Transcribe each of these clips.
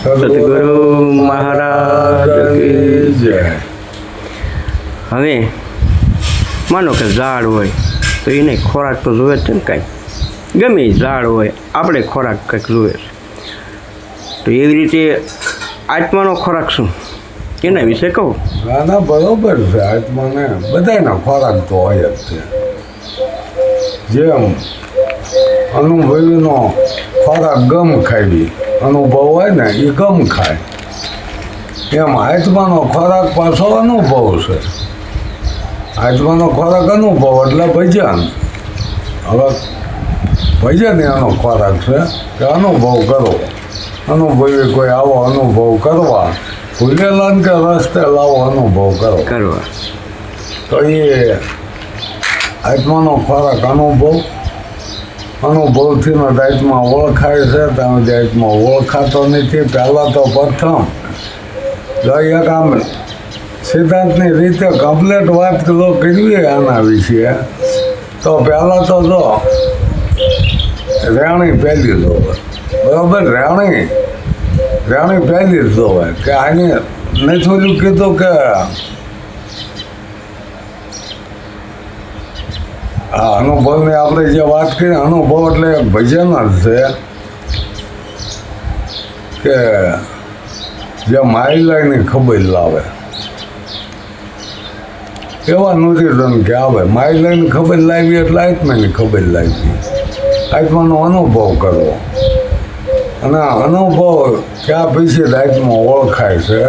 સદગુરુ મહારાજ કી જય. હવે માનો કે ઝાડ હોય તો એને ખોરાક તો જોવે છે ને કાંઈ, ગમે એ ઝાડ હોય આપણે ખોરાક કંઈક જોવે છે. તો એવી રીતે આત્માનો ખોરાક શું એના વિશે કહું. ના બરોબર છે. આત્માને બધાના ખોરાક તો હોય જ છે. જેમ અનુભવીનો ખોરાક ગમ ખાવી અનુભવ હોય ને એ ગમ ખાય, એમ આત્માનો ખોરાક પાછો અનુભવ છે. આત્માનો ખોરાક અનુભવ એટલે ભજન. હવે ભજન એનો ખોરાક છે કે અનુભવ કરો. અનુભવી કોઈ આવો અનુભવ કરવા, ભૂલેલા કે રસ્તે લાવો અનુભવ કરવા. તો એ આત્માનો ખોરાક અનુભવ. અનુભવથી જ આત્મા ઓળખાય છે. તમે જે આત્મા ઓળખાતો નથી. પહેલાં તો પ્રથમ એક આમ સિદ્ધાંતની રીતે કમ્પ્લેટ વાત જો કરવી આના વિશે તો પહેલાં તો જો રેણી પહેલી જોવે, બરાબર. રેણી પહેલી જ જોવે કે આને નથી ઓલું કીધું કે આ અનુભવની આપણે જે વાત કરીએ, અનુભવ એટલે એક ભજન જ છે કે જે માઇલાની ખબર લાવે એવા નુરીજન કે આવે. માઇલાની ખબર લાવી એટલે આત્માની ખબર લાવી. આત્માનો અનુભવ કરવો, અને અનુભવ ક્યાં પછી આત્મા ઓળખાય છે.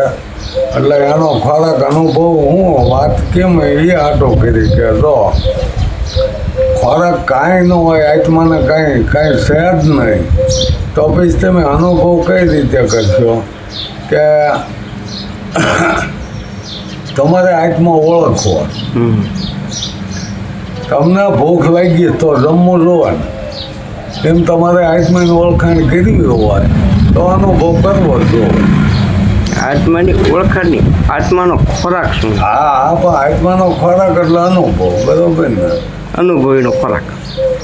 એટલે એનો ખોરાક અનુભવ હું વાત કેમ એ આટો કરી કે જો ખોરાક કાંઈ ન હોય, આત્માને કાંઈ છે જ નહીં, તો પછી તમે અનુભવ કઈ રીતે કરશો કે તમારે આત્મા ઓળખવો. તમને ભૂખ લાગી તો જમવું જોવાનું, એમ તમારે આત્માની ઓળખાણ કરવી હોય તો અનુભવ કરવો જોઈએ. આત્માની ઓળખાણની આત્માનો ખોરાક શું? હા, પણ આત્માનો ખોરાક એટલે અનુભવ, બરોબર ને. અનુભવીનો ખોરાક,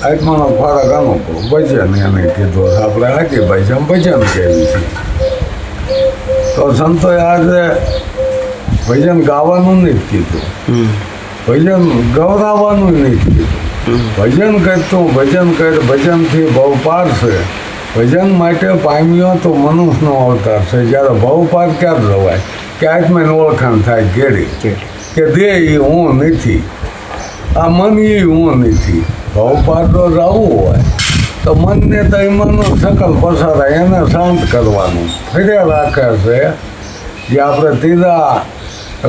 આત્માનો ખોરાક અનુભવ. ભજન એને કીધું આપણે હાથી ભાઈ ભજન કહેવી છે. તો સંતોએ આજે ભજન ગાવાનું નથી કીધું, ભજન ગૌરાવાનું નથી કીધું. ભજન કરતું ભજન કર, ભજનથી ભવ પાર છે. ભજન માટે પામ્યો તો મનુષ્યનો અવતાર છે. જ્યારે ભવ પાર ક્યાં જવાય કે આત્માની ઓળખાણ થાય કેરી કે દેહ એ હું નથી, આ મન એ હું નથી. ભવ પાર તો જવું હોય તો મનને તો એમાંનો સકલ પસારા એને શાંત કરવાનું ફર્યા રાખે છે. જે આપણે ત્રીજા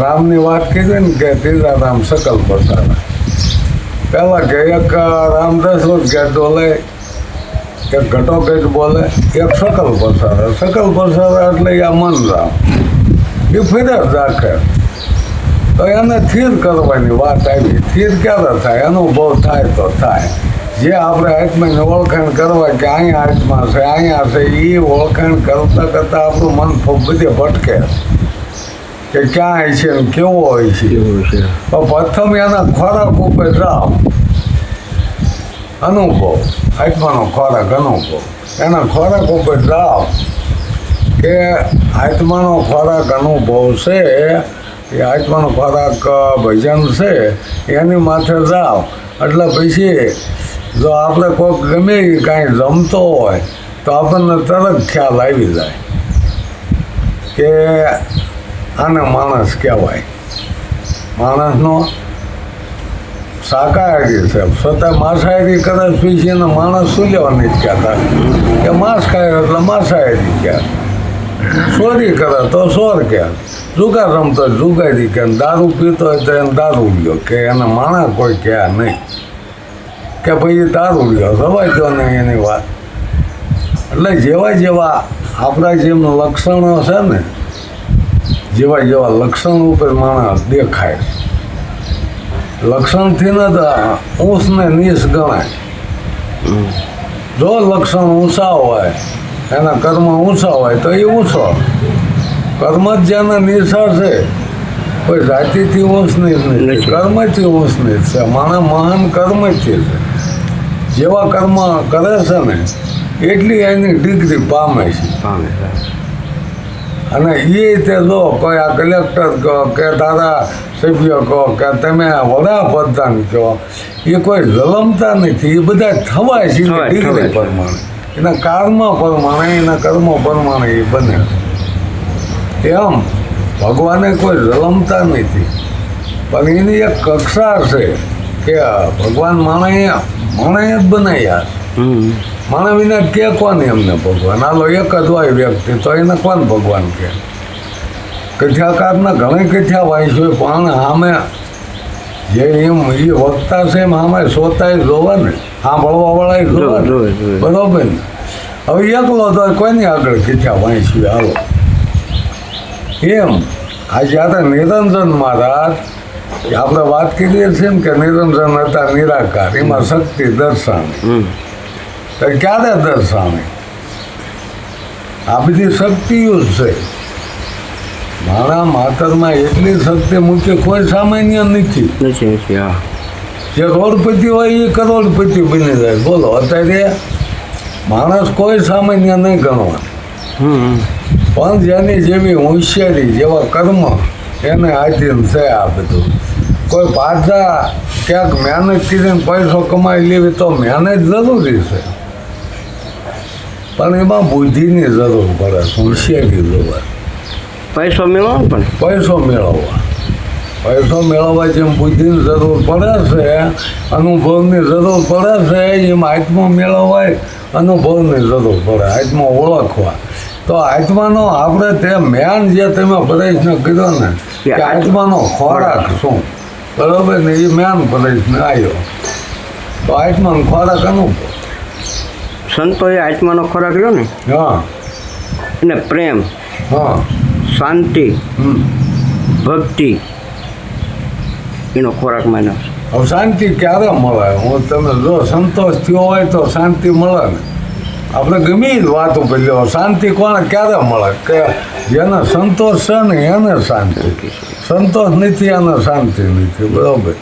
રામની વાત કીધી ને કે ત્રીજા રામ સકલ પસારા. પહેલાં કે એક રામ દશરથ કે ડોલે, એક ઘટોકટ બોલે, એક સકલ પસારા. સકલ પસારા એટલે આ મન રામ એ ફર્યા જ રાખે. તો એને સ્થિર કરવાની વાત આવી. સ્થિર ક્યારે થાય? અનુભવ થાય તો થાય. જે આપણે આત્માને ઓળખાણ કરવા કે અહીંયા આત્મા છે, અહીંયા છે, એ ઓળખાણ કરતાં કરતાં આપણું મન બધે ભટકે કે ક્યાં હોય છે ને કેવો હોય છે. તો પ્રથમ એના ખોરાક ઉપર જાઓ. અનુભવ, આત્માનો ખોરાક અનુભવ. એના ખોરાક ઉપર જાઓ કે આત્માનો ખોરાક અનુભવ છે, એ આત્માનો ખોરાક ભજન છે, એની માથે જાઓ. એટલે પછી જો આપણે કોઈક ગમે કાંઈ જમતો હોય તો આપણને તરત ખ્યાલ આવી જાય કે આને માણસ કહેવાય. માણસનો શાકાહારી છે, છતાં માંસાહારી કરે પછી એને માણસ શું લેવા નથી કહેતા કે માંસ ખાય એટલે માંસાહારી કહે. ચોરી કરે તો ચોર કહે, જુગાર રમતો જુગારી કે, દારૂ પીતો હોય તો એને દારૂ લ્યો કે, એને માણસ કોઈ કહે નહીં કે ભાઈ દારૂ લ્યો, સમજતો નહીં એની વાત. એટલે જેવા જેવા આપણા જેમ લક્ષણો છે ને, જેવા જેવા લક્ષણ ઉપર માણસ દેખાય. લક્ષણથી ન તો ઊંચ ને નીચ ગણાય. જો લક્ષણ ઊંચા હોય, એના કર્મ ઊંચા હોય તો એ ઊંચો. કર્મ જ જેના નીચા છે, કોઈ જાતિથી ઊંચ નીચ નહીં, કર્મથી ઊંચ નીચ છે. માણસ મહાન કર્મથી છે. જેવા કર્મ કરે છે ને એટલી એની ડિગ્રી પામે છે. અને એ તે જો કોઈ આ કલેક્ટર કહો કે ધારાસભ્ય કહો કે તમે વડાપ્રધાન કહો એ કોઈ જલમતા નથી. એ બધા થવાય છે ડિગ્રી પ્રમાણે, એના કર્મ પ્રમાણે, એના કર્મો પ્રમાણે એ બને. એમ ભગવાને કોઈ જલમતા નથી, પણ એની એક કક્ષા છે કે ભગવાન માણે જ બનાવ્યા. માણસ વિના કે કોને એમને ભગવાન? હાલો એક જ હોય વ્યક્તિ, તો એને કોણ ભગવાન કે? કથાકારના ઘણી કથા વાંચ્યું, પણ સામે જે એમ એ વક્તા છે એમ સામે સોતાય જોવે ને, સાંભળવાવાળા જોવે ને, બરોબર ને? હવે એકલો તો કોઈની આગળ કથા વાંચ્યું? હાલો એમ આ જ્યારે નિરંજન મહારાજ આપણે વાત કરીએ છીએ ને કે નિરંજન હતા નિરાકાર, એમાં શક્તિ દર્શાવે. તો ક્યારે દર્શાવે? આ બધી શક્તિઓ જ છે. મારા માતરમાં એટલી શક્તિ મૂકી કોઈ સામાન્ય નથી. જે કરોડપતિ હોય એ કરોડપતિ બની જાય. બોલો, અત્યારે માણસ કોઈ સામાન્ય નહીં ગણવા, પણ જેની જેવી હોશિયારી, જેવા કર્મ એને આધીન છે આ બધું. કોઈ પાછા ક્યાંક મહેનત કરીને પૈસો કમાઈ લેવી તો મહેનત જરૂરી છે, પણ એમાં બુદ્ધિની જરૂર પડે, હોશિયારી જોવા. પૈસો મેળવવા પણ પૈસો મેળવવા જેમ બુદ્ધિની જરૂર પડે છે, અનુભવની જરૂર પડે છે, એમ આત્મા મેળવવા અનુભવની જરૂર પડે. આત્મા ઓળખવા તો આત્માનો આપણે તે મેન જે તમે પ્રશ્ન કર્યો ને કે આત્માનો ખોરાક શું, બરાબર ને? એ મેન પ્રશ્ન આવ્યો. તો આત્માનો ખોરાક અનુભવ. સંતોએ આત્માનો ખોરાક રહ્યો ને, હા, એને પ્રેમ, હા, શાંતિ, ભક્તિ એનો ખોરાક માન્યો. હવે શાંતિ ક્યારે મળે? હું તમે જો સંતોષ થયો હોય તો શાંતિ મળે ને. આપણે ગમે જ વાતો કરી લો, શાંતિ કોને ક્યારે મળે? કે જેને સંતોષ છે ને એને શાંતિ, સંતોષ નથી એને શાંતિ નથી, બરાબર?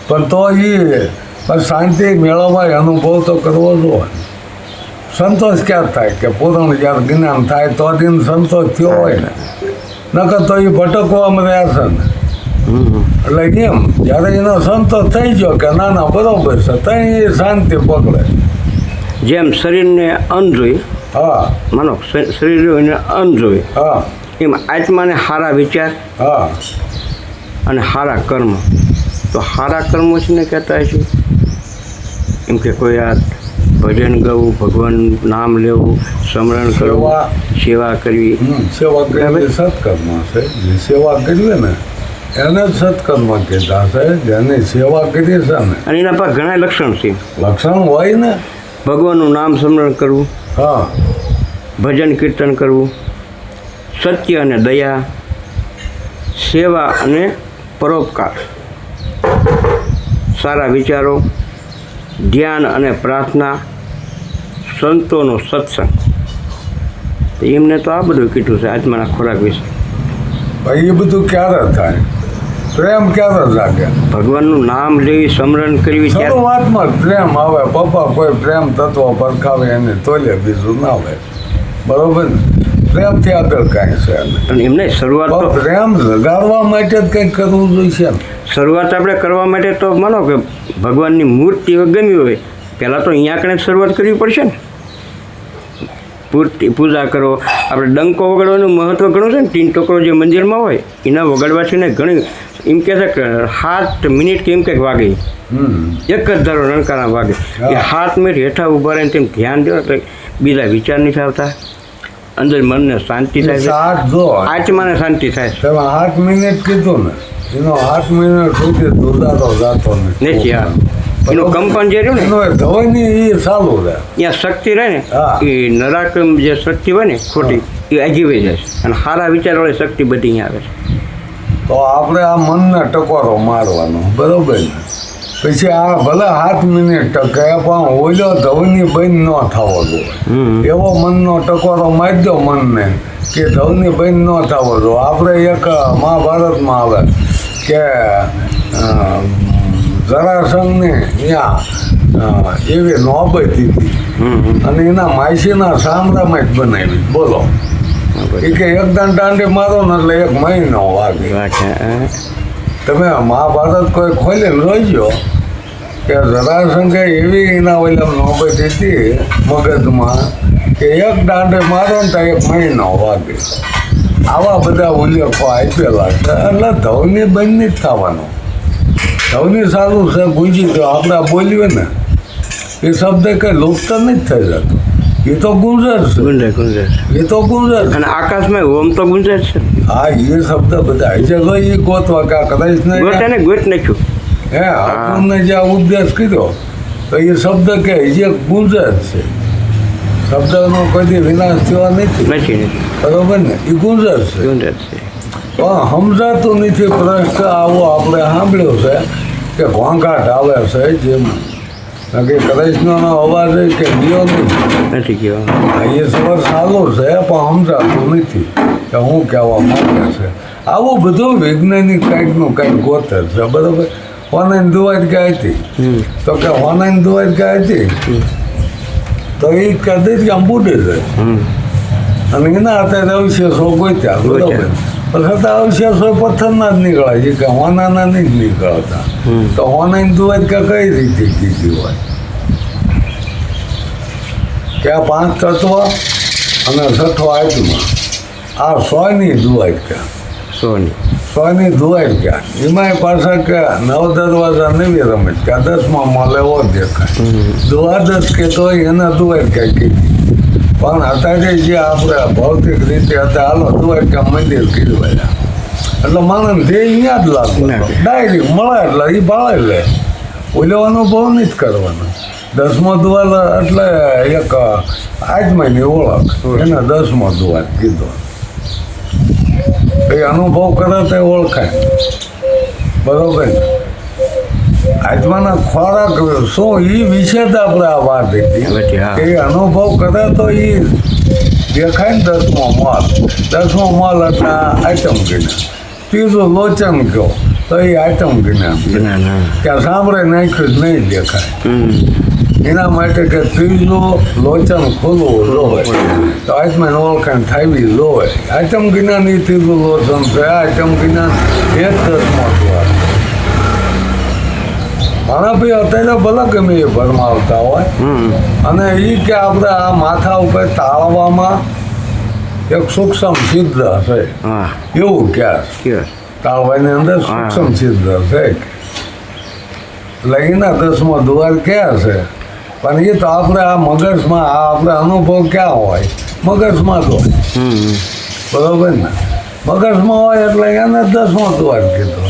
પણ તો એ શાંતિ મેળવવા અનુભવ તો કરવો જોઈએ. સંતોષ ક્યારે થાય? કે પૂરણ જ્યારે જ્ઞાન થાય તો દિન સંતોષ થયો હોય ને, નકર તો એ ભટકવામાં રહ્યા છે ને. એટલે કેમ જ્યારે એનો સંતોષ થઈ ગયો કે ના ના બરોબર છે, ત્યાં એ શાંતિ પકડે. જેમ શરીરને અન્ન જોઈએ, હા, માનો શરીરને અન્ન જોઈએ, હા, એમ આત્માને સારા વિચાર, હા, અને સારા કર્મ. તો સારા કર્મો છે ને કહેતા છે એમ કે કોઈ આ ભજન ગાવું, ભગવાન નામ લેવું, સ્મરણ કરવું, સેવા કરવી. સેવા કરવી સત્કર્મ છે. જે સેવા કરવી ને એને જ સત્કર્મ કહેતા છે. જેની સેવા કરી છે ને, અને એના પાસે ઘણા લક્ષણ છે. લક્ષણ હોય ને, ભગવાનનું નામ સ્મરણ કરવું, હા, ભજન કીર્તન કરવું, સત્ય અને દયા, સેવા અને પરોપકાર, સારા વિચારો, ધ્યાન અને પ્રાર્થના, સંતોનો સત્સંગ. તો એમને તો આ બધું કીધું છે આત્માના ખોરાક વિશે. ભાઈ એ બધું ક્યારે થાય? પ્રેમ ક્યારે જાગે? ભગવાનનું નામ લેવી, સ્મરણ કરવી, શરૂઆતમાં પ્રેમ આવે. પપ્પા કોઈ પ્રેમ તત્વ પરખાવે એને તોલે, બીજું ના આવે, બરોબર ને? પ્રેમથી આગળ કાંઈ છે નહીં. અને એમને શરૂઆત તો પ્રેમ જગાડવા માટે જ કંઈક કરવું જોઈએ ને. શરૂઆત આપણે કરવા માટે તો માનો કે ભગવાનની મૂર્તિ ગમી હોય, પહેલાં તો અહીંયા કણે શરૂઆત કરવી પડશે ને. પૂજા કરો. આપણે ડંકો વગાડવાનું મહત્ત્વ ઘણું છે ને. 3 ટોકરો જે મંદિરમાં હોય એના વગાડવાથી ને ઘણી એમ કહે છે કે 7 મિનિટ કે એમ કંઈક વાગે, એક જ ધારો રણકારા વાગે. એ 7 મિનિટ હેઠા ઊભા રહીને તેમ ધ્યાન દો એટલે બીજા વિચાર નથી આવતા, અંદર મનને શાંતિ થાય છે, આત્માને શાંતિ થાય છે. તમે 8 મિનિટ કીધું ને, એનો 8 મિનિટ સુધી દુર્દાતો જાતો નથી. હા, એનું કંપન જે રહ્યું ને ધોની એ ચાલુ રહે. ત્યાં શક્તિ રહે ને, એ નરાકમ જે શક્તિ હોય ને ખોટી એ આગી જાય છે, અને સારા વિચારવાળી શક્તિ બધી અહીંયા આવે છે. તો આપણે આ મનને ટકોરો મારવાનો, બરોબર ને? પછી આ ભલે 7 મિનિટ ટકે, પણ ઓલો ધવની બંધ ન થવો જોઈએ. એવો મનનો ટકોરો મારી દો મનને કે ધવની બંધ ન થવો જોઈએ. આપણે એક મહાભારતમાં આવે કે જરાસંઘને ત્યાં એવી નોબત હતી અને એના માસીના સામ્રામાં જ બનાવી. બોલો, એ કે એકદમ દાંડી મારો ને એટલે 1 મહિનો વાગે. તમે મહાભારત કોઈ ખોલીને જોઈજો કે જરાસંઘે એવી એના ઓલા નોબત હતી મગજમાં કે 1 દાંડે મારો ને તો 1 મહિનો વાગે. આવા બધા ઉલ્લેખો આપેલા છે. એટલે ધવની બંધ નહીં થવાનો. ધવની સારું છે ગુંજી તો આપણે બોલીએ ને એ શબ્દ કંઈ લુપ્ત નથી થઈ જતો. એ તો ગુંજર છે. ગુંજર એ તો ગુંજર. અને આકાશમાં ઓમ તો ગુંજર છે. હા એ શબ્દ બધા છે તો એ ગોતવા કા કદાચ નહીં ગોત નાખ્યું. હે આપણને જે ઉપદેશ કર્યો તો એ શબ્દ કે જે ગુંજર છે. શબ્દનો કોઈ વિનાશ થયો નથી. બરોબર ને? એ ગુંજર છે. પણ સમજાતું નથી. પ્રશ્ન આવો આપણે સાંભળ્યો છે કે ઘોંઘાટ આવે છે જેમ કે કૃષ્ણનો અવાજ કે ગયો નથી ગયો. એ સવાર સારો છે પણ સમજાતું નથી કે હું કહેવા માંગે છે. આવું બધું વૈજ્ઞાનિક કંઈકનું કંઈક ગોતે છે. બરાબર? હોનાની દુવાઈ ગાય હતી તો કે હોનાની દુવાઈ ગાય હતી તો એ કદી આમ બુડે છે અને એના અત્યારે અવશેષો ગોત્યા. બરાબર? છતાં અવશેષો પથ્થરના જ નીકળે છે કે હોનાના નહીં જ નીકળતા. તો હોનાની દુવાઈ કઈ રીતે કીધી હોય કે આ 5 તત્વ અને 6ઠો આત્મા આ 100ની દુવાઈ ક્યાં સોની દુવાઈ ક્યાં. એમાંય પાછા કે 9 દરવાજા નવી રમત ક્યાં 10માં મળે એવો દેખાય. દ્વાદશ કે તો એના દુવાઈ ક્યાં કીધી. પણ અત્યારે જે આપણે ભૌતિક રીતે અત્યારે હાલો દુવાઈ ક્યાં મંદિર કીધું એટલે માણસ ધ્યેય ત્યાં જ લાગતું. ડાયરેક્ટ મળે એટલે એ ભાળે લે. ઓલો અનુભવ નહીં જ કરવાનો. 10મો દુવાલ એટલે એક આત્માની ઓળખ એને 10મો દુવાલ કીધો. એ અનુભવ કરે તો ઓળખાય. બરોબર? આત્માના ખોરાક શું એ વિશે જ આપણે આ વાત હતી કે અનુભવ કરે તો એ દેખાય ને 10મો મોલ. 10મો મોલ એટલે આઈટમ ગીના. ત્રીજું લોચન કહો તો એ આઈટમ ગીના કે સાંભળે નાખ્યું જ નહીં દેખાય. એના માટે કે ત્રીજું લોચન ખોલવું લોહે તો આત્માને ઓળખાણ થાવી લોહે. આઈટમ ગીનાની ત્રીજું લોચન છે. આઈટમ ગીના 10મો દ્વાર. મારા ભાઈ અત્યારે ભલે ગમે એ ભરમાવતા હોય અને એ કે આપણે આ માથા ઉપર તાળવામાં એક સૂક્ષ્મ છિદ્ર છે એવું ક્યાં તાળવાની અંદર સૂક્ષ્મ છિદ્ર છે. લગીના 10મો દ્વાર ક્યાં છે? પણ એ તો આપણે આ મગજમાં આ આપણે અનુભવ ક્યાં હોય? મગજમાં જ હોય. બરોબર ને? મગજમાં હોય એટલે એને 10મો દ્વાર કીધો.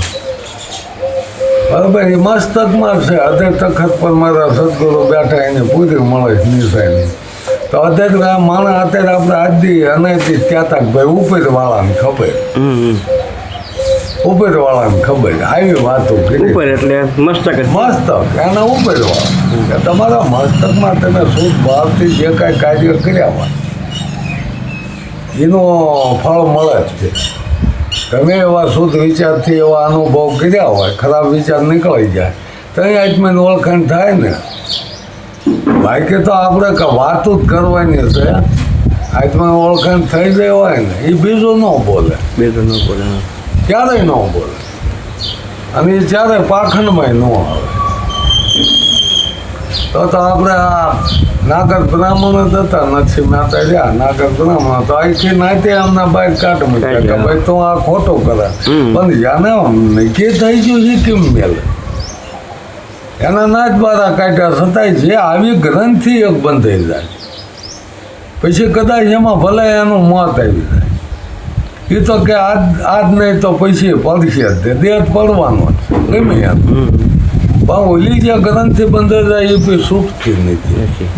બરાબર? એ મસ્તકમાં છે. અધર તખત પર મારા સદગુરુ બેઠા એને પૂરી મળે છે નિશાની. તો અત્યારે આ માણસ અત્યારે આપણે આજથી અનાથી કહેતા કે ભાઈ ઉપરવાળાને ખબર. ઉપરવાળાને ખબર આવી વાતો કરી. એટલે મસ્તક એના ઉપરવાળા તમારા મસ્તકમાં તમે શુદ્ધ ભાવથી જે કાંઈ કાર્ય કર્યા હોય એનું ફળ મળે જ છે. તમે એવા શુદ્ધ વિચારથી એવા અનુભવ કર્યા હોય ખરાબ વિચાર નીકળી જાય તો એ આત્માની ઓળખાણ થાય ને. બાકી તો આપણે વાતો જ કરવાની છે. આત્માની ઓળખાણ થઈ જાય હોય ને એ બીજું ન બોલે. ક્યારેય ન બોલે અને એ ક્યારેય પાખંડમાં ન આવે. તો આપણે આ નાગર બ્રાહ્મણો જ હતા નથી માતા રહ્યા. નાગર બ્રાહ્મણ તો અહીંથી નાતે આમના બહાર કાઢ મૂક્યા કે ભાઈ તું આ ખોટું કરે. પણ જાને નક્કી થઈ ગયું છે કેમ મેલે એના નાચ બારા કાઢ્યા છતાંય જે આવી ગ્રંથિ એક બંધાઈ જાય પછી કદાચ એમાં ભલે એનું મોત આવી જાય. એ તો કે આજ નહીં તો પછી પડશે જ તે દેહ પડવાનો જ ગમે એમ. પણ ઓલી જે ગ્રંથિ બંધાઈ જાય એ કોઈ સુખથી નથી.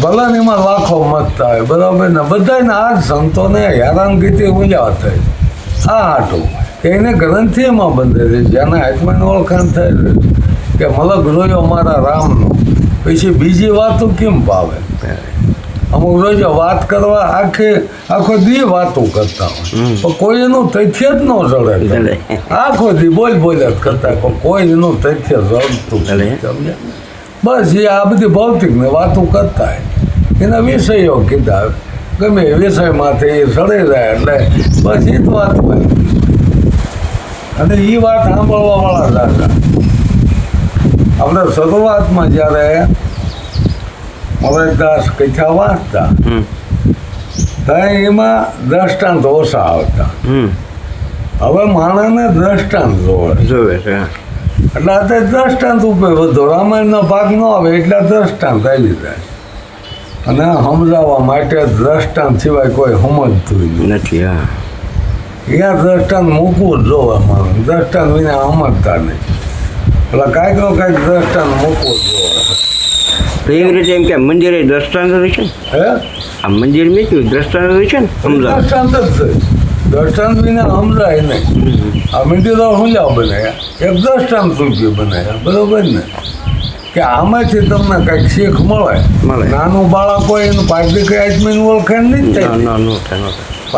ભલે ને એમાં લાખો મત આવે. બરાબર ને? બધાને આ સંતોને હેરાનગતિ ઉલ્યા થાય આ હાટું કે એને ગ્રંથિમાં બંધાઈ રહે. જેને આત્માની ઓળખાણ થાય છે કે મલક જોયો મારા રામનો પછી બીજી વાતો કેમ પાવે? અમુક રોજ વાત કરવા આખો દી વાતો કરતા હોય પણ કોઈ એનું તથ્ય જ ન જડે. આખો દી બોલ જ કરતા કોઈ એનું તથ્ય જડતું સમજ્યા? બસ એ આ બધી ભૌતિક ને વાતો કરતા એના વિષયો કીધા ગમે એ વિષયમાંથી એ સડી જાય એટલે બસ એ જ વાત હોય. અને એ વાત સાંભળવાવાળા દાદા આપણે શરૂઆતમાં જ્યારે મોરારદાસ કથા વાંચતા ત્યારે એમાં દ્રષ્ટાંત ઓછા આવતા. હવે માણસને દ્રષ્ટાંત જોવે છે. એટલે અત્યારે દ્રષ્ટાંત ઉપર વધુ રામાયણનો ભાગ ન આવે એટલે દ્રષ્ટાંત આવી જાય. અને સમજાવવા માટે દ્રષ્ટાંત સિવાય કોઈ સમજતું નથી. હા, અહીંયા દ્રષ્ટાંત મૂકવું જ જોવે માણસ, દ્રષ્ટાંત વિના સમજતા નહીં. એટલે કાંઈક નો કાંઈક દ્રષ્ટાંત મૂકવું જ જોવે. તો એવી રીતે એમ કે મંદિરે દ્રષ્ટાંત હોય છે ને, હે આ મંદિર મેં દ્રષ્ટાંત હોય છે ને, સમજાવ. દ્રષ્ટાંત જ છે. દ્રષ્ટાંત વિના સમજાય નહીં. આ મંદિરો સમજાવ બનાવ્યા, એક દ્રષ્ટાંત રૂપિયો બનાવ્યા, બરોબર ને? કે આમાંથી તમને કંઈક શીખ મળે. નાનું બાળક હોય એનું પાછી કઈ આત્માની ઓળખાણ નહીં થાય.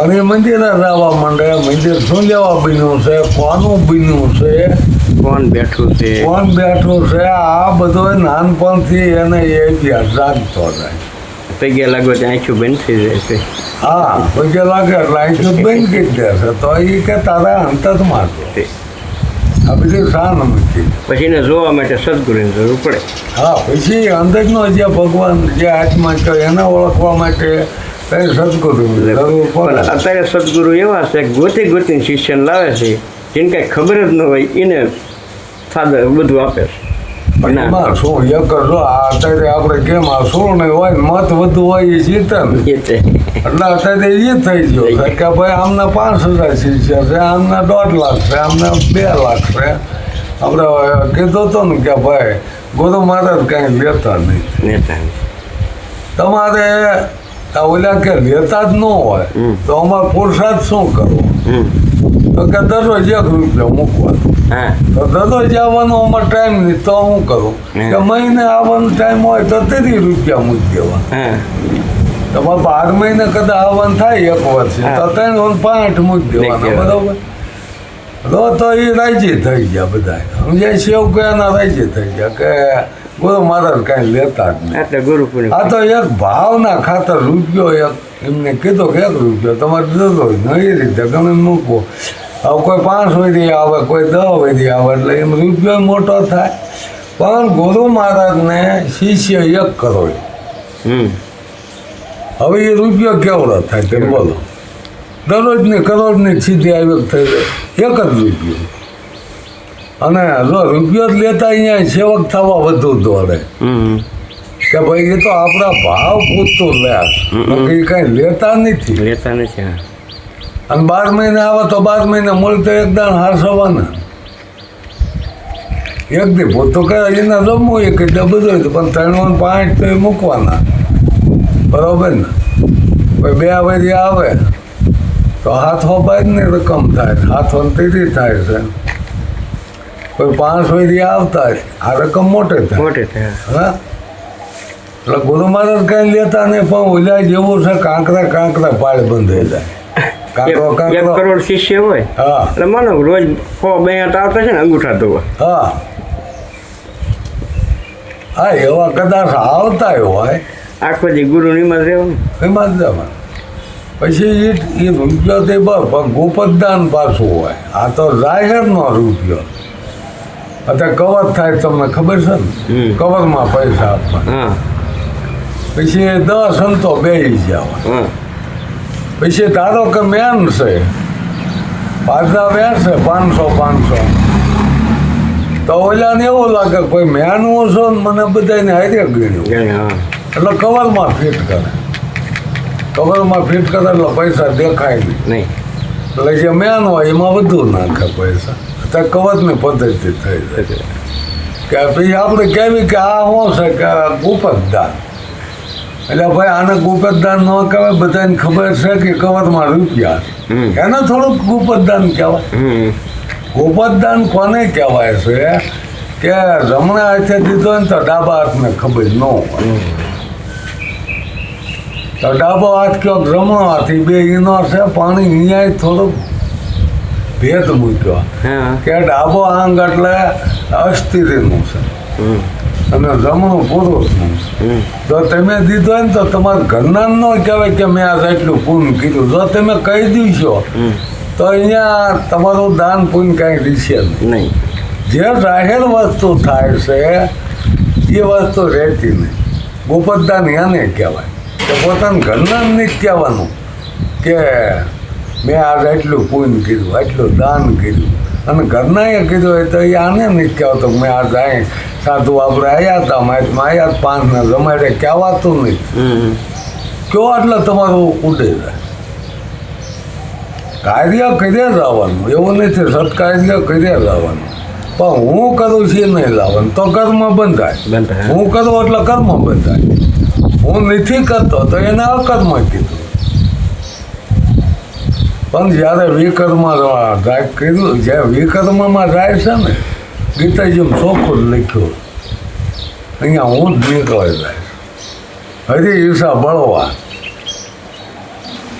અને એ મંદિરે જવા માંડે, મંદિર શું લેવા બન્યું છે, કોનું બન્યું છે, કોણ બેઠું છે, આ બધો નાનપણથી એને એ ઇતિહાસ જાગતો જાય. પગે લાગો ત્યાં આંખું બંધ થઈ જાય છે. હા, પગે લાગે એટલે આંખું બંધ કરી દેશે. તો એ કે તારા અંતરમાં છે. આ બધી શાન મૂકી. પછી એને જોવા માટે સદગુરુની જરૂર પડે. હા, પછી અંદરનો જે ભગવાન જે આત્મા છે એને ઓળખવા માટે સદગુરુ જરૂર પડે. અત્યારે સદગુરુ એવા છે ગોતી શિષ્યને લાવે છે જેને કાંઈ ખબર જ ન હોય એને સાદા બધું આપે છે. એમાં શું એક જો અત્યારે આપણે કેમ આ શું નહીં હોય મત વધુ હોય એ જીતે ને એટલે અત્યારે એ થઈ ગયો છે કે ભાઈ આમને 5,000 શિષ્ય છે, આમને 1.5 લાખ છે, આમને 2 લાખ છે. આપણે કીધું હતું ને કે ભાઈ ગુરુ મહારાજ કાંઈ લેતા નહીં. તમારે ઓલા કે લેતા જ ન હોય તો અમારે પુરુષાર્થ શું કરવો? તો કે દરરોજ 1 રૂપિયો મૂકવાનો. તો દરરોજ આવવાનો અમારે ટાઈમ નહીં તો હું કરું કે મહિને આવવાનો ટાઈમ હોય તો 30 રૂપિયા મૂકી દેવા. તમારે 12 મહિને કદાચ આવવાનું થાય 1 વર્ષે તો 3-5 મૂકી દેવાના, બરોબર? તો એ રાજી થઈ ગયા બધા. સમજાય સેવકોના રાજી થઈ ગયા કે ગુરુ મહારાજ કાંઈ લેતા જ નહીં. એટલે ગુરુ આ તો એક ભાવના ખાતર રૂપિયો એક એમને કીધો કે 1 રૂપિયો તમારે દરરોજ નવી રીતે ગમે મૂકવો. હવે કોઈ 5 વધી આવે, કોઈ 10 વધી આવે એટલે એમ રૂપિયો મોટો થાય. પણ ગુરુ મહારાજને શિષ્ય 1 કરોડ. હવે એ રૂપિયો કેવડો થાય તે બોલો? દરરોજની કરોડની સીધી આવી થઈ જાય 1 જ રૂપિયો. અને જો રૂપિયો જ લેતા અહીંયા સેવક થવા વધુ દોડે કે ભાઈ એ તો આપણા ભાવ પૂરતું લે, એ કાંઈ લેતા નથી. અને 12 મહિને આવે તો 12 મહિને મળતો એક દાણ હારસવાના. એક દી પોતો કે એના જમવું એ કેટલા બધું પણ 3-5 તો એ મૂકવાના, બરોબર ને? કોઈ 2 વાગે આવે તો હાથો બાજની રકમ થાય, હાથો 30 થાય છે. કોઈ 5 વાગે આવતા આ રકમ મોટે થાય. હા, એટલે ગુરુ મહારાજ કાંઈ લેતા નહીં. પણ ઓલા જેવું છે કાંકરા પાળ બંધાઈ જાય. 1 કરોડ શિષ્ય હોય એટલે માનો રોજ 2-8 આવતા છે ને અંગૂઠા ધોવા. હા, એવા કદાચ આવતા હોય આખો દી ગુરુ નિમાં રહેવાનું, એમાં જ જવાનું. પછી એ રૂપિયો તે પણ ગોપતદાન પાછું હોય. આ તો જાહેરનો રૂપિયો. અત્યારે કવર થાય તમને ખબર છે ને, કવરમાં પૈસા આપવા. પછી 10 સંતો બેસી જવા. પછી ધારો કે મેન છે પાછા વેચશે 500 તો ઓલાને એવું લાગે કે ભાઈ મેન ઓછો ને મને બધાને હારે ગણ્યું એટલે કવરમાં ફિટ કરે. કવરમાં ફિટ કરે એટલે પૈસા દેખાય નહીં. એટલે જે મેન હોય એમાં વધુ નાખે પૈસા. ત્યાં કવરની પદ્ધતિ થઈ જાય કે પછી આપણે કહેવી કે આ શું છે કે ગુપતદાન. એટલે ભાઈ આને ગુપતદાન ન કહેવાય, બધાને ખબર છે કે કવરમાં રૂપિયા એને થોડુંક ગુપતદાન કહેવાય. ગોપતદાન કોને કહેવાય છે કે જમણા હાથે દીધો ને તો ડાબા હાથને ખબર ન હોય. તો ડાબો હાથ કયો જમણો હાથ બે એનો છે. પાણી અહીંયા થોડુંક ભેદ મૂક્યો કે ડાબો આંગ એટલે અસ્થિરીનું છે અને જમણું પુરુષનું છે. જો તમે દીધો હોય ને તો તમારા ઘરના ન કહેવાય કે મેં આ એટલું પૂન કીધું. જો તમે કહી દીશો તો અહીંયા તમારું દાન પૂન કાંઈ દિશે નહીં. જે જાહેર વસ્તુ થાય છે એ વસ્તુ રહેતી નહીં. ગોપતદાન એને કહેવાય કે પોતાના ઘરના નહીં કહેવાનું કે મેં આજ એટલું પૂન કીધું, એટલું દાન કીધું. અને ઘરનાએ કીધું હોય તો એ આને નથી કહેવાતો મેં આ જાય સાધુ આપણે આવ્યા હતા માહિતમાં આવ્યા 5 ને જમાડે કહેવાતું નહીં. કયો એટલે તમારું ઉડે જાય. કાર્ય કર્યા જવાનું, એવું નથી સત્કાર્ય કર્યા જવાનું. પણ હું કરું છું નહીં લાવવાનું તો કર્મ બંધાય. હું કરું એટલે કર્મ બંધાય. હું નથી કરતો તો એને અકર્મ કીધું. પણ જ્યારે વિકર્મ જાય કીધું, જ્યારે વિકર્મમાં જાય છે ને ગીતાજીમાં ચોખ્ખું જ લખ્યું અહીંયા હું જ નીકળે જાય હજી ઈર્ષા બળવા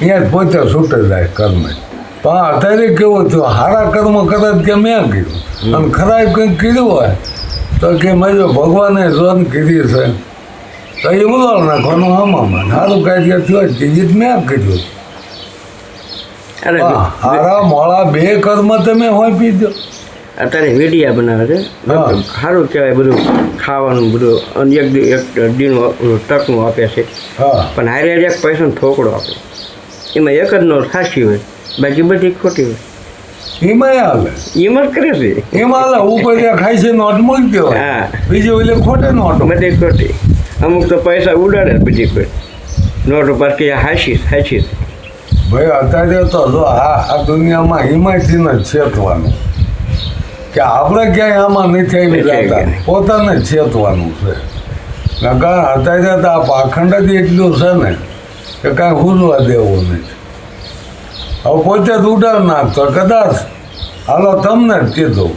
અહીંયા જ પોતે છૂટે જાય કર્મ. પણ અત્યારે કેવું થયું સારા કર્મ કરે કે મેં કીધું અને ખરાબ કંઈક કીધું હોય તો કે મેં જો ભગવાને જોન કીધી છે તો એ ઉલાળ નાખવાનું આમાં સારું કાંઈ થયું કીધી મેં કીધું. હારા મોળા 2 કર્મ તમે હોપી દો. અત્યારે વેડિયા બનાવે છે, સારું કહેવાય. બધું ખાવાનું બધું એક દીનું તકનું આપે છે, પણ હારે એક પૈસાનો થોકડો આપે. એમાં એક જ નોટ સાચી હોય, બાકી બધી ખોટી હોય. એમાં હાલે, એમાં જ કરે છે. એમાં હાલે ઉપર ખાય છે નોટ મૂકી દો. હા, બીજી ઓલે ખોટે નોટ બધી ખોટી. અમુક તો પૈસા ઉડાડે બધી કોઈ નોટ પાછી હાચી હાચી. ભાઈ અત્યારે તો જો આ દુનિયામાં હિમાયતીને જ છેતવાનું કે આપણે ક્યાંય આમાં નથી આવી જતા, પોતાને જ છેતવાનું છે. કારણ અત્યારે તો આ પાખંડ જ એટલું છે ને કે કાંઈ ભૂલવા દેવું નથી. હવે પોતે જ ઉડાડ નાખતો. કદાચ હાલો તમને જ કીધું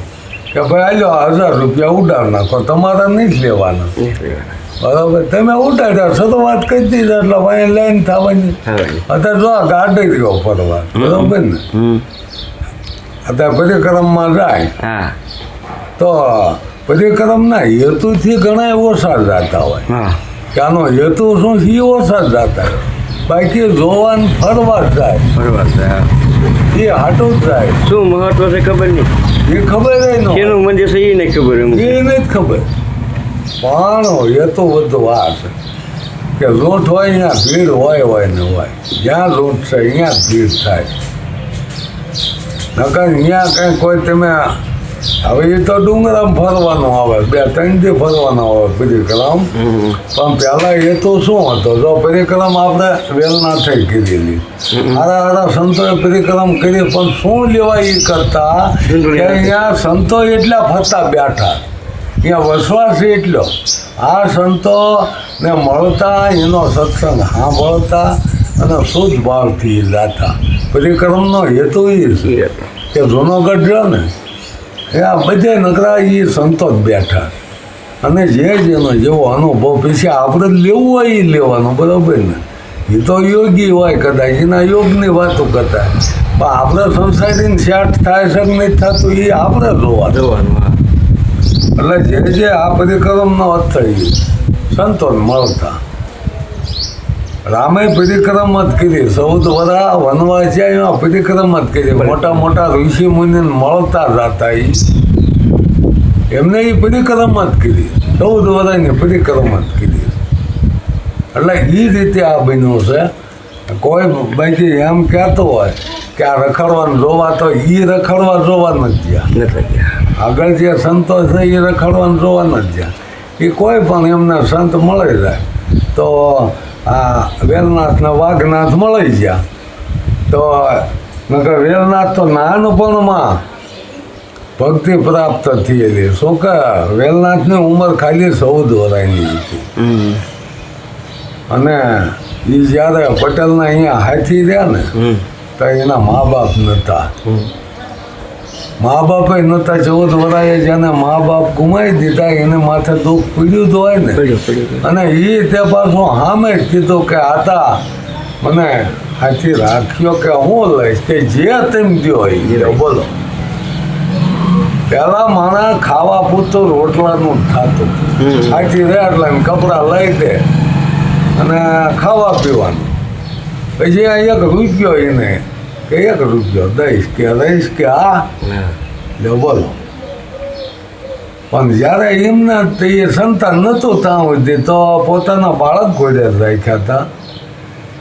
કે ભાઈ હાલો 1000 રૂપિયા ઉડાડ નાખો, તમારા નહીં જ લેવાના. બરાબર, તમે ઉડાડ્યા છો તો વાત કરી દીધા એટલે ભાઈ લાઈન થવાની. અત્યારે જો ગાડી રહ્યો ફરવા, બરાબર ને. અત્યારે પરિક્રમમાં જાય તો પરિક્રમના હેતુથી ઘણા ઓછા જતા હોય કે આનો હેતુ શું છે, ઓછા જતા. બાકી જોવાનું ફરવા જ જાય, એ હાટું જ જાય. શું મહત્વ છે ખબર નહીં, એ ખબર નહીં એનું મંદિર છે એ નહીં ખબર, એ નહીં જ ખબર. પણ હેતુ બધું આ છે કે લૂંટ હોય ત્યાં ભીડ હોય ને હોય. જ્યાં લૂંટ છે અહીંયા ભીડ થાય. નકર અહીંયા કંઈ કોઈ તમે હવે એ તો ડુંગરામાં ફરવાનું આવે, 2-3 દી ફરવાનું આવે પરિક્રમ. પણ પહેલાં એ તો શું હતો, જો પરિક્રમ આપણે વેલના થઈ કીધેલી, હારા સંતોએ પરિક્રમ કરી, પણ શું લેવા એ કરતા કે અહીંયા સંતો એટલા ફરતા બેઠા, અહીંયા વસવાસ એટલો. આ સંતોને મળતા, એનો સત્સંગ સાંભળતા અને શુદ્ધ ભાવથી જાતા. પરિક્રમનો હેતુ એ છે કે જૂનાગઢ રહ્યો ને એ આ બધે નકરા એ સંતો જ બેઠા. અને જેનો જેવો અનુભવ પછી આપણે જ લેવું હોય એ લેવાનું, બરાબર ને. એ તો યોગી હોય કદાચ, એના યોગની વાતો કરતા. પણ આપણે સંસારીને સેટ થાય છે કે નહીં થતું એ આપણે જોવાનું. એટલે જે આ પરિક્રમનો અર્થ થઈ સંતોને મળતા. રામે પરિક્રમ જ કરી, 14 વર્ષ વનવાસી એમાં પરિક્રમ જ કરી. મોટા મોટા ઋષિ મુનિને મળતા જતા એમને એ પરિક્રમ જ કરી, 14 વર્ષની પરિક્રમ જ કરી. એટલે એ રીતે આ બન્યું છે. કોઈ બાકી એમ કહેતો હોય કે આ રખડવાનું જોવા, તો એ રખડવા જોવા નથી ગયા. આગળ જે સંતો છે એ રખડવાનું જોવા નથી ગયા. એ કોઈ પણ એમને સંત મળી જાય તો આ વેલનાથના વાઘનાથ મળી ગયા તો નકર વેલનાથ તો નાનપણમાં ભક્તિ પ્રાપ્ત થયેલી. શું કે વેલનાથની ઉંમર ખાલી 14 વર્ષની હતી. અને એ જ્યારે પટેલના અહીંયા હાથી રહ્યા ને તો એના મા બાપ નહોતા. મા બાપે નહોતા. 14 વર્ષે જેને મા બાપ ગુમાવી દીધા એને માથે દુઃખ પીડ્યું તો હોય ને. અને એ તે પાછું સામે જ કીધું કે આતા મને હાથી રાખ્યો કે હું લઈશ, કે જે તેમ ગયો હોય બોલો. પેલા માણા ખાવા પૂરતું રોટલાનું જ થતું. આથી રહે એટલે કપડાં લઈ દે અને ખાવા પીવાનું. પછી આ 1 રૂપિયો એને કે 1 રૂપિયો દઈશ કે રહીશ કે લે બોલો. પણ જ્યારે એમને તે સંતાન નહોતું ત્યાં સુધી તો પોતાના બાળક ઘોડે રાખ્યા હતા.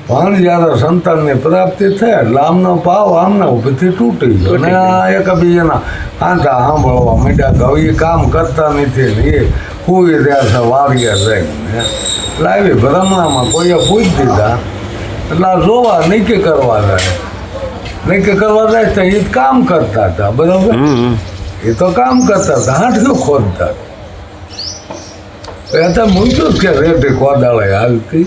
પણ જ્યારે સંતાનની પ્રાપ્તિ થઈ એટલે આમનો ભાવ આમના ઉપરથી તૂટી ગયો અને એકબીજાના આંધા સાંભળવા માંડ્યા કે એ કામ કરતા નથી ને એ કુઈ રહ્યા છે વારીએ રહીને. એટલે આવી ભ્રમણામાં કોઈએ પૂછી દીધા એટલે આ જોવા નક્કી કરવા જાય. નક્કી કરવા જાય તો એ કામ કરતા હતા. બરાબર, એ તો કામ કરતા હતા, હાંઠિયું ખોદતા. એ તો મૂક્યું કે રેતી કોદાળે હાલતી,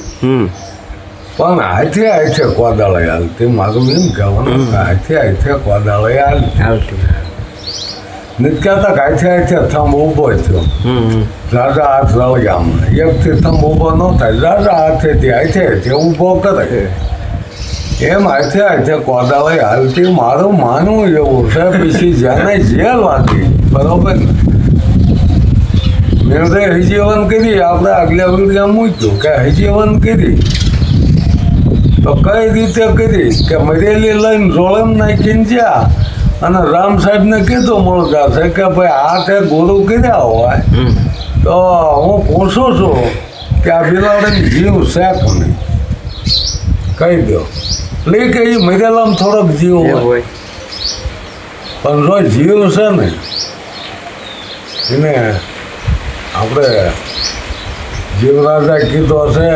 પણ હાથે કોદાળે હાલતી. મારું એમ કહેવાનું હાથે કોદાળે હાલતી. નથી કહેતા કે હાથે થંભ ઊભો થયો, રાજા હાથ રળગામમાં 1થી થંભ ઊભો ન થાય, રાજા હાથેથી હાથે ઊભો કરે. એમ હાથે કોદાળે હાલતી. મારું માનવું એવું છે પછી જેને જેલ વાંધી, બરોબર ને, મેં તો હજીવન કરી. આપણે આગલા વિડીયો મૂક્યું કે હજીવન કરી તો કઈ રીતે કરી કે મરેલી લઈને જોળમ નાખીને જ્યાં અને રામ સાહેબને કીધું મળતા છે કે ભાઈ આ તે ગુરુ કર્યા હોય તો હું પૂછું છું કે આ બિલાડીને જીવ છે કે નહીં, કહી દો. એટલે કે એ મરેલામાં થોડોક જીવ હોય, પણ જો જીવ છે ને એને આપણે જીવરાજા કીધો છે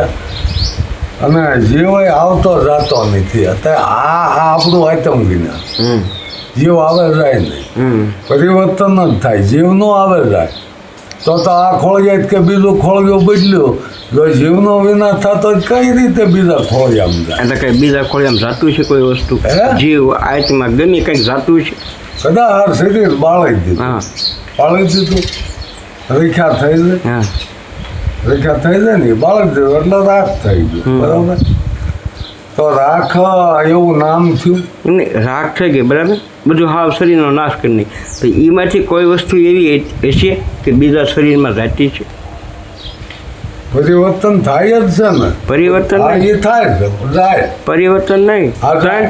અને જીવ આવતો જાતો નથી. અત્યારે આ આપણું આઈટમ વિના જીવ આવે જાય નહીં, પરિવર્તન જ થાય. જીવ નો આવે જાય તો આ ખોળિયાત કે બીજું ખોળિયું બદલ્યું. જો જીવનો વિનાશ થતો કઈ રીતે બીજા ખોળિયામાં જાય? એટલે કઈ બીજા ખોળિયામાં જાતું છે કોઈ વસ્તુ? જીવ આત્મા ગમે કંઈક જાતું છે. કદાચ આ શરીર બાળી દીધું, બાળી દીધું, રેખા થઈ જાય, રેખા થઈ જાય ને બાળી દીધું એટલે રાખ થઈ ગયું. બરાબર, તો રાખ એવું નામ થયું. રાખ થઈ ગઈ, બરાબર, બધું હાવ શરીરનો નાશ કરી નહીં. તો એમાંથી કોઈ વસ્તુ એવી હશે કે બીજા શરીરમાં જાતી છે? પરિવર્તન થાય જ છે ને. પરિવર્તન એ થાય છે, જાય પરિવર્તન નહીં.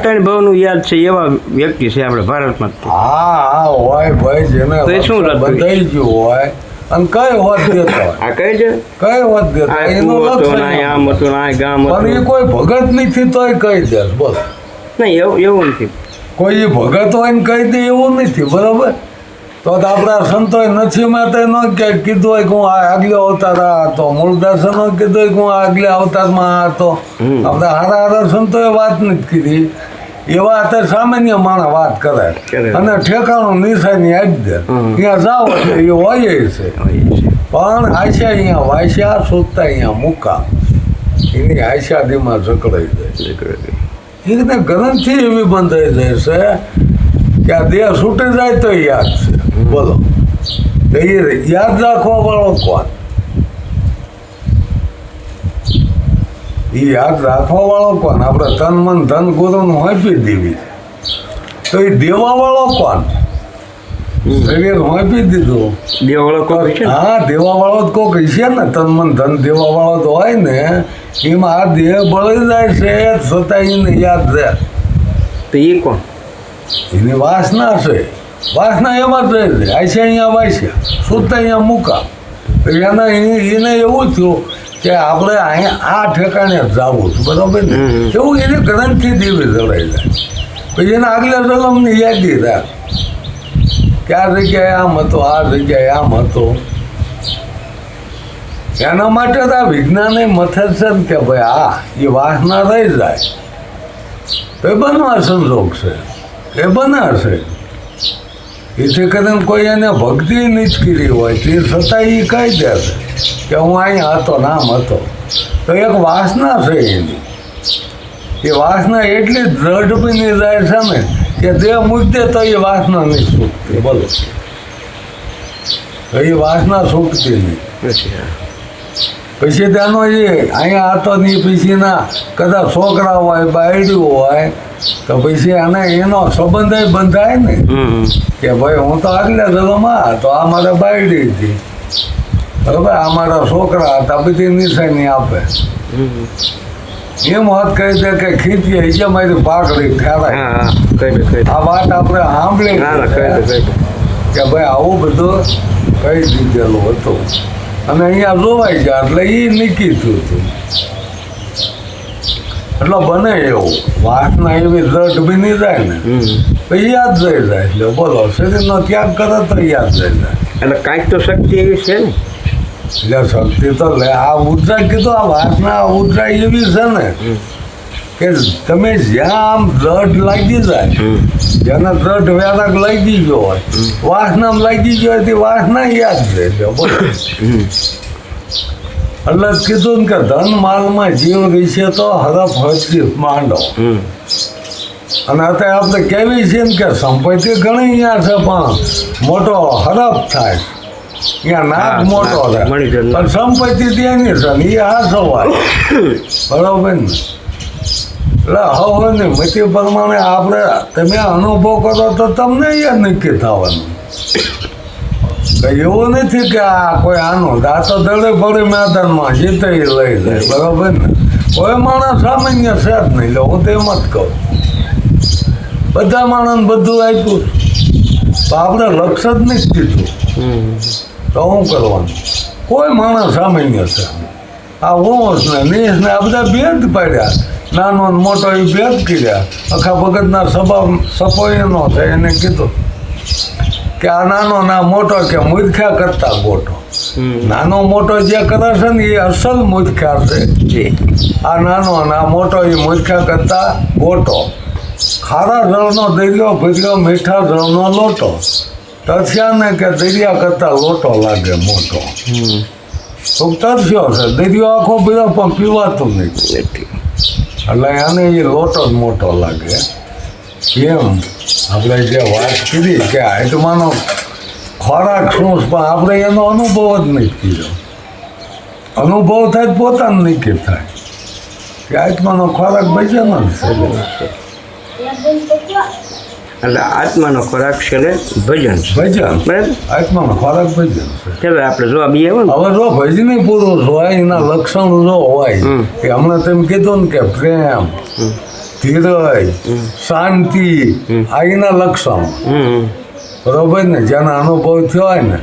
3 ભાવનું યાદ છે એવા વ્યક્તિ છે આપણે ભારતમાં. હા હોય ભાઈ, જેને શું બધાઈ ગયું હોય અને કઈ હોત દેતો હોય. આ કઈ છે? કઈ હોત દેતો એનું લક્ષણ. આમ હતું ના ગામ પણ એ કોઈ ભગત નથી તોય કહી દે. બોલ, નહીં એવું નથી. કોઈ ભગત હોય ને કહી દે એવું નથી. બરાબર, તો આપણા સંતોએ નથી માટે ન કીધું હોય કે હું આ આગલે અવતાર હતો, મૂળદાસે ન કીધું હોય કે હું આગલે અવતારમાં હતો. આપણે હારા સંતોએ વાત નથી કીધી. એવા અત્યારે સામાન્ય માણસ વાત કરે અને ઠેકાણું નિશાની આપી દે, ત્યાં જાઓ એટલે એ હોય છે. પણ આશા અહીંયા વાસ્યા, શોધતા અહીંયા મૂકા, એની આશાદીમાં જકડાઈ જાય. એને ગ્રંથિ એવી બંધાઈ જાય છે કે આ દેહ છૂટી જાય તો યાદ છે. બોલો, એ યાદ રાખવા વાળો કોણ? એ યાદ રાખવા વાળો કોણ? આપણે તન મન ધન ગુરુનું હોંપી દેવી તો એ દેવા વાળો કોણ? શરીર હોંપી દીધું. દેવાવાળો કોક છે? હા, દેવા વાળો જ કોક છે ને. તન મન ધન દેવા વાળો તો હોય ને, એમાં આ દેહ બળી જાય છે છતાં એને યાદ રહે. તો એ કોણ? એની વાસના છે. વાસના એમાં જ રહે છે. આશે અહીંયા વાસ્યા, સુતા અહીંયા મૂકા. એને એવું થયું કે આપણે અહીંયા આ ઠેકાણે જવું છે. બરાબર ને? એવું એને ગ્રંથિ દેવી જડાઈ જાય. પછી એના આગલા જન્મની યાદી રાખ કે આ જગ્યાએ આમ હતો, આ જગ્યાએ આમ હતો. એના માટે તો આ વિજ્ઞાને મથે છે ને કે ભાઈ આ એ વાસના રહી જાય તો એ બનવા સંજોગ છે, એ બનાશે. એથી કરીને કોઈ એને ભક્તિ નથી કરી હોય તે છતાં એ કહી દે કે હું અહીંયા હતો, નામ હતો. તો એક વાસના છે એની. એ વાસના એટલી દ્રઢ બની જાય છે ને કે દેહ મૂકી દે તો એ વાસના નહીં છૂટતી. બોલો, એ વાસના છૂટતી નહીં. પછી તેનો એ અહીંયા હતો ને પછીના કદાચ છોકરા હોય બાયડ્યું હોય તો પછી એને એનો સંબંધ બંધાય ને કે ભાઈ હું તો આગલા જન્મમાં તો આ મારા બાયડી હતી, બરાબર, આ મારા છોકરા હતા, બધી નિશાની આપે. એમ વાત કહી દે કે ખીચી છે મારી પાકડી ઠેરાય. આ વાત આપણે સાંભળી કે ભાઈ આવું બધું કહી દીધેલું હતું અને અહીંયા જોવાઈ ગયા એટલે એ નીકળી થયું હતું. એટલે બને એવું વાસના એવી દ્રઢ બની જાય ને પછી યાદ રહી જાય. એટલે બોલો શરીરનો ત્યાગ કરે તો યાદ રહી જાય. એટલે કાંઈક તો શક્તિ એવી છે ને. એટલે શક્તિ તો લે આ ઉર્જા કીધું, આ વાસના ઉર્જા એવી છે ને કે તમે જ્યાં આમ દ્રઢ લાગી જાય, જેને દ્રઢ વેરાગ લાગી ગયો હોય, વાસનામાં લાગી ગયો હોય તે વાસના યાદ રહે. બોલો એટલે કીધું ને કે ધન માલમાં જીવ વિશે તો હરફ હરતી માંડો. અને અત્યારે આપણે કેવી છે ને કે સંપત્તિ ઘણી અહીંયા છે પણ મોટો હરફ થાય, અહીંયા નાક મોટો થાય પણ સંપત્તિ ત્યાંની છે ને એ આ સવાલ. બરાબર ને? એટલે હવે ને મતી પ્રમાણે આપણે તમે અનુભવ કરો તો તમને અહીંયા નક્કી થવાનું. એવું નથી કે આ કોઈ આનું આ તો દડે પડે મેદાનમાં જીતે લઈ લે. બરાબર ને? કોઈ માણસ સામાન્ય છે જ નહીં. હું તો એમ જ કહું બધા માણસ બધું આપ્યું તો આપણે લક્ષ જ નથી દીધું તો શું કરવાનું? કોઈ માણસ સામાન્ય છે. આ વંશ ને નીસ ને આ બધા ભેદ પાડ્યા, નાનો ને મોટો એ ભેદ કર્યા. આખા ભગતના સપોઈનો છે એને કીધું કે આ નાનો ના મોટો કે મૂર્ખ્યા કરતા ગોટો. નાનો મોટો જે કરે છે ને એ અસલ મૂર્ખ્યા છે. આ નાનો ના મોટો એ મૂર્ખ્યા કરતા ગોટો. ખારા જળનો દરિયો ભર્યો મીઠા જળનો લોટો. તથ્યા ને કે દરિયા કરતા લોટો લાગે મોટો. તો તથ્યો છે દરિયો આખો બધો પણ પીવાતું નથી એટલે એને એ લોટો જ મોટો લાગે. એમ આપણે જે વાત કરી કે આત્માનો ખોરાક શું પણ આપણે એનો અનુભવ જ નથી કર્યો. અનુભવ થાય પોતાને નક્કી થાય કે આત્માનો ખોરાક ભજન જ છે. એટલે આત્માનો ખોરાક છે ને ભજન. ભજન બરાબર, આત્માનો ખોરાક ભજન છે. ચાલો આપણે જવાબ એ આવે ને. હવે જો ભજની પુરુષ હોય એના લક્ષણ જો હોય કે હમણાં તેમ કીધું ને કે પ્રેમ, ધીરજ, શાંતિ આ એના લક્ષણ. બરોબર ને? જેના અનુભવ થયો હોય ને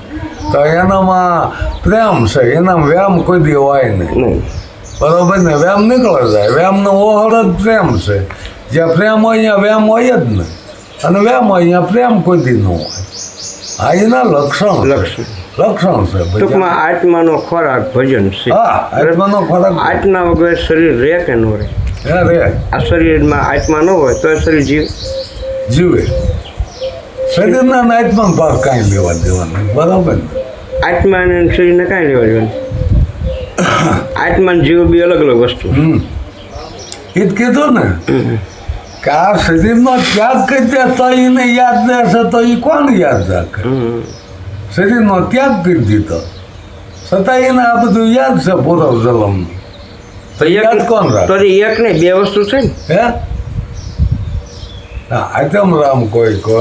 તો એનામાં પ્રેમ છે, એના વ્યામ કોઈ દી હોય નહીં. બરોબર ને? વ્યામ નીકળે જાય. વ્યામનો ઓહળ જ પ્રેમ છે. જ્યાં પ્રેમ હોય અહીંયા વ્યામ હોય જ ને, અને વ્યામ હોય અહીંયા પ્રેમ કોઈ દી ન હોય. આ એના લક્ષણ છે. ટૂંકમાં આત્માનો ખોરાક ભજન છે. હા, આત્માનો ખોરાક. આત્મા વગર શરીર રહે કે ન રહે? આ શરીરમાં આત્મા ન હોય તો શરીર જીવે. શરીરના આત્મા ભાગ કાંઈ લેવા દેવાના. બરાબર ને? આત્મા અને શરીરને કાંઈ લેવા દેવાનું. આત્મા અને જીવ બી અલગ અલગ વસ્તુ. એ જ કીધું ને કે આ શરીરનો ત્યાગ કરી દે તો એને યાદ રહેશે તો એ કોણ યાદ રાખે? શરીરનો ત્યાગ કરી દીધો છતાં એને આ બધું યાદ છે પૂર્વ જન્મનું. તો યાદ કોણ રાખે? તો એક નહીં બે વસ્તુ છે ને. હે આત્મ રામ કોઈ કહો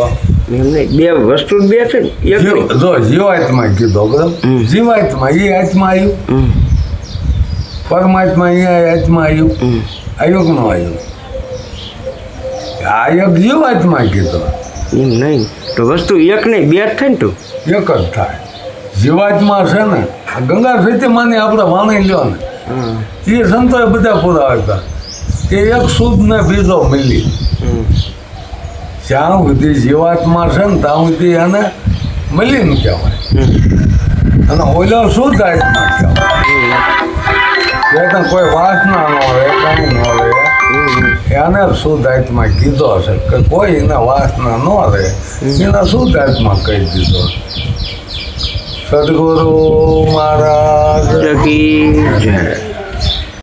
બે વસ્તુ બે છે ને. એક જો જીવાત્મા કીધો બરાબર. જીવાત્મા એ આત્મા આવ્યું, પરમાત્મા અહીંયા આત્મા આવ્યું, આયુગ નો આવ્યું. આયુગ જીવાત્મા કીધો એમ નહીં તો વસ્તુ એક નહીં બે જ થાય ને. તું એક જ થાય. જીવાત્મા છે ને આ ગંગા સતીમાની આપણે વાણી લ્યો ને એ સંતોએ બધા પૂરા હતા કે એક શુદ્ધ ને બીજો મિલી. જ્યાં સુધી જીવાત્મા છે ને ત્યાં સુધી એને મિલીને કહેવાય અને ઓલો શુદ્ધ આત્મા કહેવાય. ત્યાં કોઈ વાસના ન હોય કાંઈ ન હોય એને શુદ્ધ આત્મા કીધો છે કે કોઈ એને વાસના ન રહે એને શુદ્ધ આત્મા કહી દીધો. સદગુરુ મહારાજ કી જય.